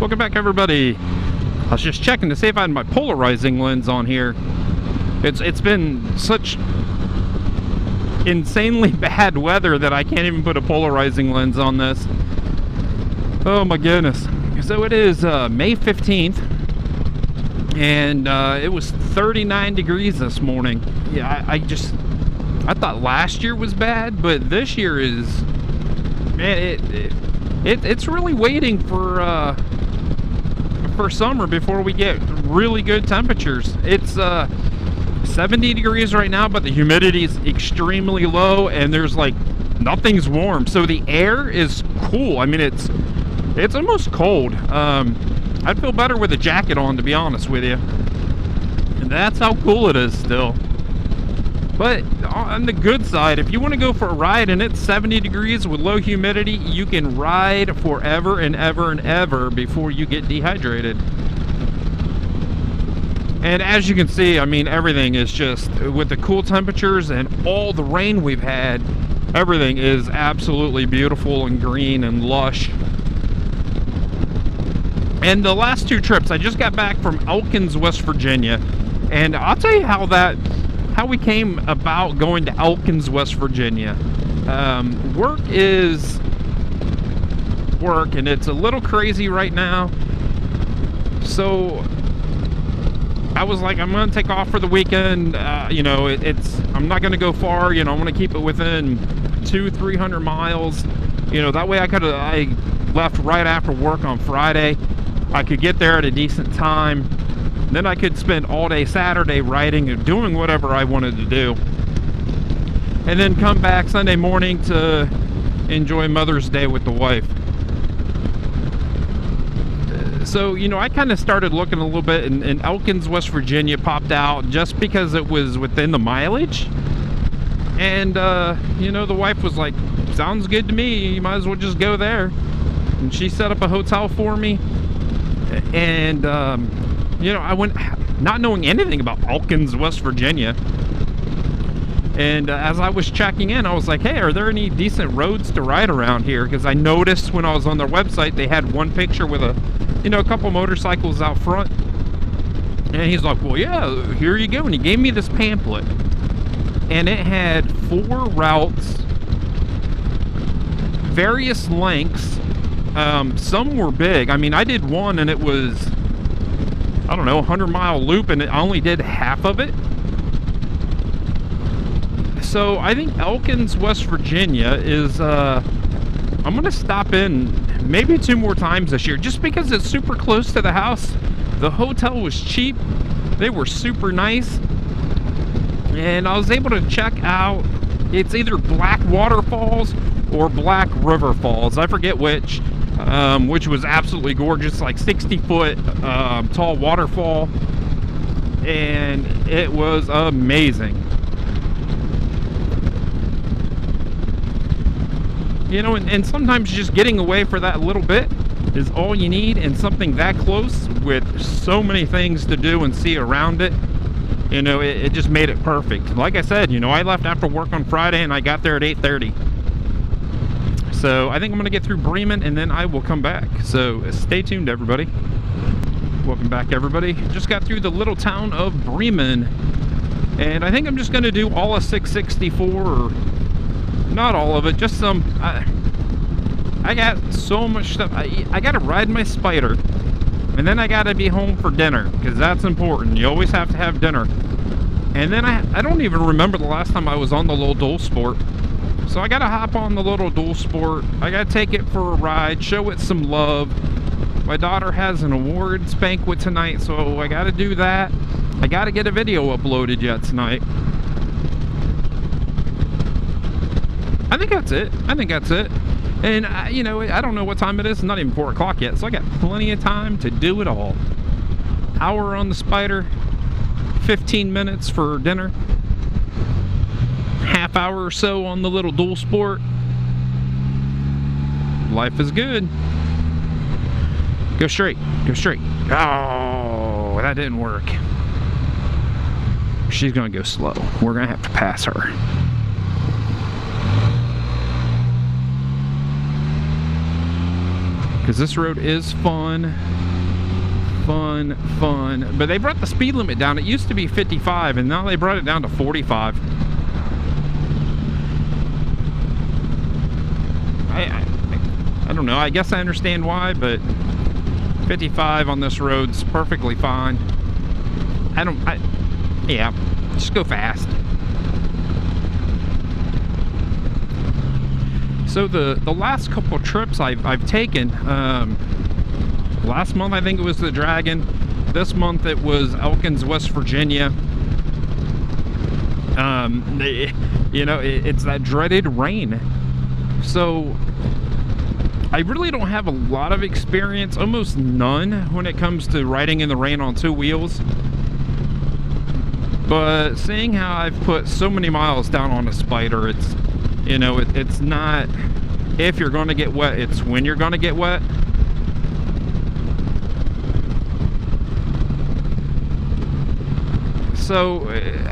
Welcome back, everybody. I was just checking to see if I had my polarizing lens on here. It's been such insanely bad weather that I can't even put a polarizing lens on this. Oh my goodness. So it is May 15th, and it was 39 degrees this morning. Yeah, I thought last year was bad, but this year is, man, it's really waiting for summer before we get really good temperatures. It's 70 degrees right now, but the humidity is extremely low, and there's like nothing's warm, so the air is cool. I mean, it's almost cold. I'd feel better with a jacket on, to be honest with you. And that's how cool it is still. But on the good side, if you want to go for a ride and it's 70 degrees with low humidity, you can ride forever and ever and ever before you get dehydrated. And as you can see, I mean, everything is just, with the cool temperatures and all the rain we've had, everything is absolutely beautiful and green and lush. And the last two trips, I just got back from Elkins, West Virginia, and I'll tell you how we came about going to Elkins, West Virginia. Work is work, and it's a little crazy right now. So I was like, I'm gonna take off for the weekend. You know, I'm not gonna go far. You know, I want to keep it within 200-300 miles. You know, that way I left right after work on Friday. I could get there at a decent time. Then I could spend all day Saturday riding and doing whatever I wanted to do. And then come back Sunday morning to enjoy Mother's Day with the wife. So, you know, I kind of started looking a little bit, and Elkins, West Virginia popped out just because it was within the mileage. And, you know, the wife was like, sounds good to me, you might as well just go there. And she set up a hotel for me. And, you know, I went not knowing anything about Elkins, West Virginia. And as I was checking in, I was like, hey, are there any decent roads to ride around here? Because I noticed when I was on their website, they had one picture with a couple motorcycles out front. And he's like, well, yeah, here you go. And he gave me this pamphlet. And it had 4 routes, various lengths. Some were big. I mean, I did one, and it was, I don't know, 100-mile loop, and I only did half of it. So I think Elkins, West Virginia is, I'm going to stop in maybe 2 more times this year, just because it's super close to the house. The hotel was cheap. They were super nice. And I was able to check out, it's either Black Waterfalls or Black River Falls. I forget which was absolutely gorgeous, like 60-foot tall waterfall, and it was amazing. You know, and sometimes just getting away for that little bit is all you need, and something that close with so many things to do and see around it, you know, it just made it perfect. Like I said, you know, I left after work on Friday and I got there at 8:30. So I think I'm going to get through Bremen and then I will come back. So stay tuned, everybody. Welcome back, everybody. Just got through the little town of Bremen, and I think I'm just going to do all of 664, or not all of it, just some. I got so much stuff. I got to ride my Spyder, and then I got to be home for dinner, because that's important. You always have to have dinner. And then I don't even remember the last time I was on the little dual sport. So I gotta hop on the little dual sport. I gotta take it for a ride, show it some love. My daughter has an awards banquet tonight, so I gotta do that. I gotta get a video uploaded yet tonight. I think that's it. And you know, I don't know what time it is. It's not even 4 o'clock yet, so I got plenty of time to do it all. Hour on the Spyder, 15 minutes for dinner. Half hour or so on the little dual sport. Life is good. Go straight. Oh, that didn't work. She's gonna go slow. We're gonna have to pass her. because this road is fun. But they brought the speed limit down. It used to be 55 and now they brought it down to 45. I don't know, I guess I understand why, but 55 on this road's perfectly fine. Yeah, just go fast. So the last couple trips I've taken, last month I think it was the Dragon. This month it was Elkins, West Virginia. You know, it's that dreaded rain. So I really don't have a lot of experience, almost none, when it comes to riding in the rain on two wheels. But seeing how I've put so many miles down on a Spyder, it's, you know, it's not if you're going to get wet, it's when you're going to get wet. So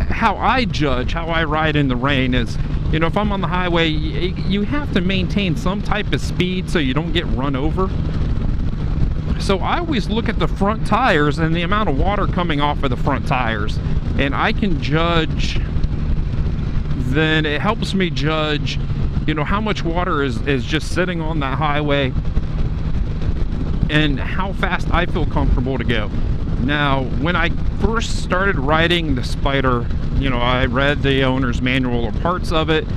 how I judge how I ride in the rain is, you know, if I'm on the highway, you have to maintain some type of speed so you don't get run over. So I always look at the front tires and the amount of water coming off of the front tires, and I can judge, then it helps me judge, you know, how much water is just sitting on that highway and how fast I feel comfortable to go. Now, when I first started riding the Spyder, you know, I read the owner's manual or parts of it,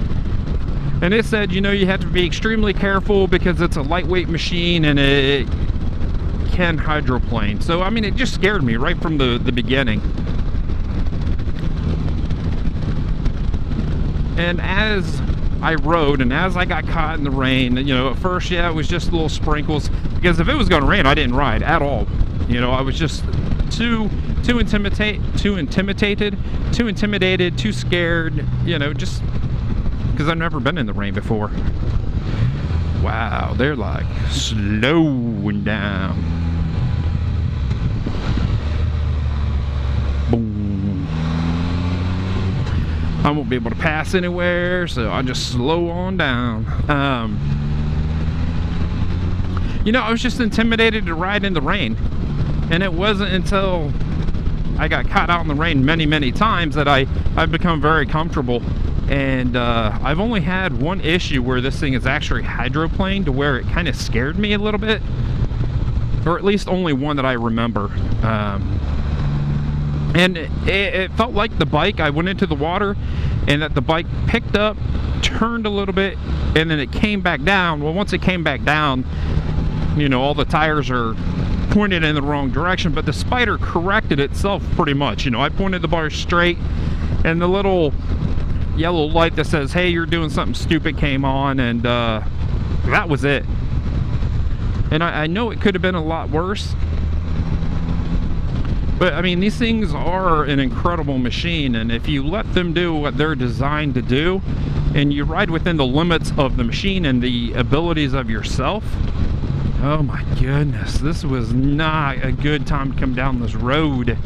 and it said, you know, you have to be extremely careful because it's a lightweight machine and it can hydroplane. So, I mean, it just scared me right from the beginning. And as I rode and as I got caught in the rain, you know, at first, yeah, it was just little sprinkles, because if it was going to rain, I didn't ride at all. You know, I was just too intimidated, too scared, you know, just because I've never been in the rain before. Wow, they're like slowing down. Boom. I won't be able to pass anywhere, so I'll just slow on down. You know, I was just intimidated to ride in the rain. And it wasn't until I got caught out in the rain many times that I've become very comfortable. And I've only had one issue where this thing is actually hydroplaned, to where it kind of scared me a little bit. Or at least only one that I remember. And it felt like the bike, I went into the water and that the bike picked up, turned a little bit, and then it came back down. Well, once it came back down, you know, all the tires are pointed in the wrong direction, but the Spyder corrected itself pretty much. You know, I pointed the bar straight and the little yellow light that says, hey, you're doing something stupid, came on, and that was it. And I know it could have been a lot worse, but I mean, these things are an incredible machine, and if you let them do what they're designed to do and you ride within the limits of the machine and the abilities of yourself, oh my goodness, this was not a good time to come down this road.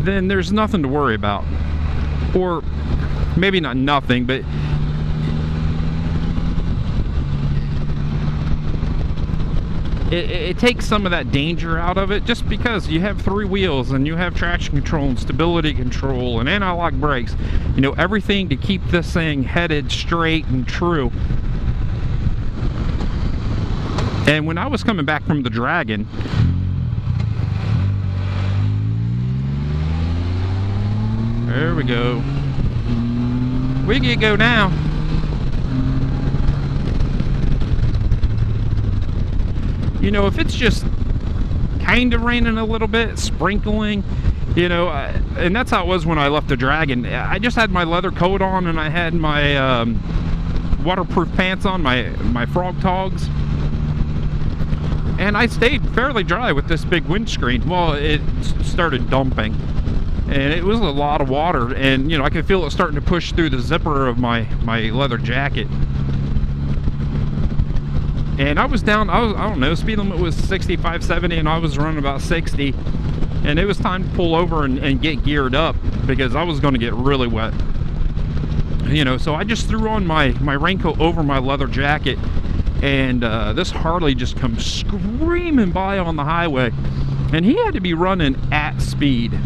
Then there's nothing to worry about. Or maybe not nothing, but it takes some of that danger out of it, just because you have three wheels and you have traction control and stability control and anti-lock brakes, you know, everything to keep this thing headed straight and true. And when I was coming back from the Dragon, there we go, we can go now. You know, if it's just kind of raining a little bit, sprinkling, you know, and that's how it was when I left the Dragon. I just had my leather coat on and I had my waterproof pants on, my frog togs, and I stayed fairly dry with this big windscreen. Well, it started dumping and it was a lot of water, and you know, I could feel it starting to push through the zipper of my leather jacket. And I was down, I don't know, speed limit was 65, 70, and I was running about 60. And it was time to pull over and get geared up, because I was going to get really wet. You know, so I just threw on my raincoat over my leather jacket, and this Harley just comes screaming by on the highway, and he had to be running at speed.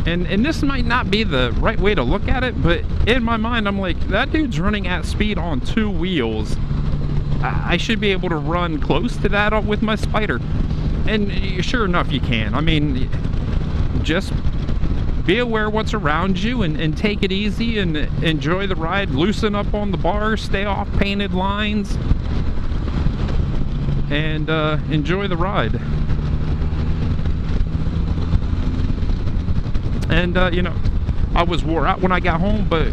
And this might not be the right way to look at it, but in my mind, I'm like, that dude's running at speed on 2 wheels. I should be able to run close to that with my Spyder. And sure enough, you can. I mean, just be aware of what's around you, and take it easy and enjoy the ride. Loosen up on the bars, stay off painted lines, and enjoy the ride. And you know, I was wore out when I got home, but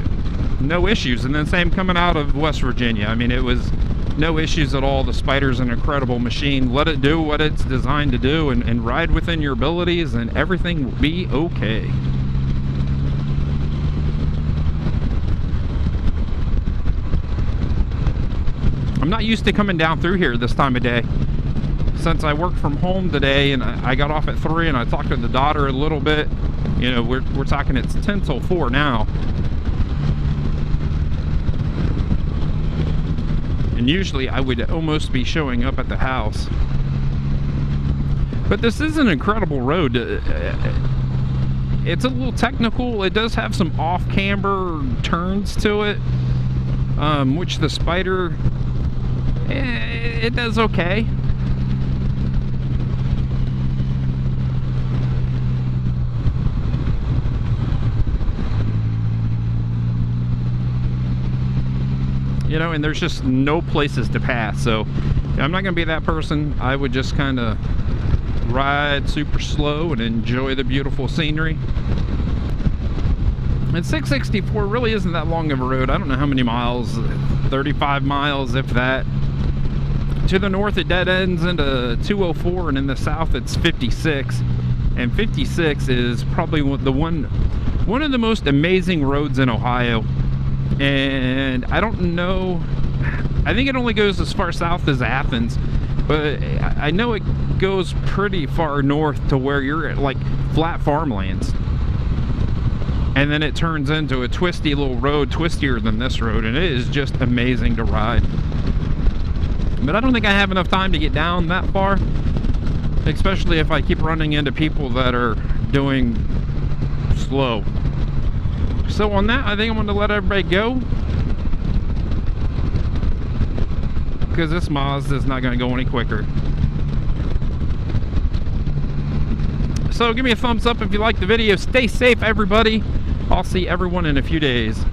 no issues. And then same coming out of West Virginia. I mean, it was no issues at all. The Spyder's an incredible machine. Let it do what it's designed to do, and ride within your abilities, and everything will be okay. I'm not used to coming down through here this time of day. Since I worked from home today, and I got off at 3, and I talked to the daughter a little bit. You know, we're talking, it's 10 till 4 now. And usually I would almost be showing up at the house. But this is an incredible road. It's a little technical. It does have some off-camber turns to it, which the Spyder, it does okay. You know, and there's just no places to pass, so I'm not gonna be that person. I would just kind of ride super slow and enjoy the beautiful scenery. And 664 really isn't that long of a road. I don't know how many miles, 35 miles if that. To the north it dead ends into 204, and in the south it's 56. And 56 is probably one of the most amazing roads in Ohio. And I don't know, I think it only goes as far south as Athens, but I know it goes pretty far north to where you're at, like, flat farmlands. And then it turns into a twisty little road, twistier than this road, and it is just amazing to ride. But I don't think I have enough time to get down that far, especially if I keep running into people that are doing slow. So on that, I think I'm going to let everybody go, because this Mazda is not going to go any quicker. So give me a thumbs up if you like the video. Stay safe, everybody. I'll see everyone in a few days.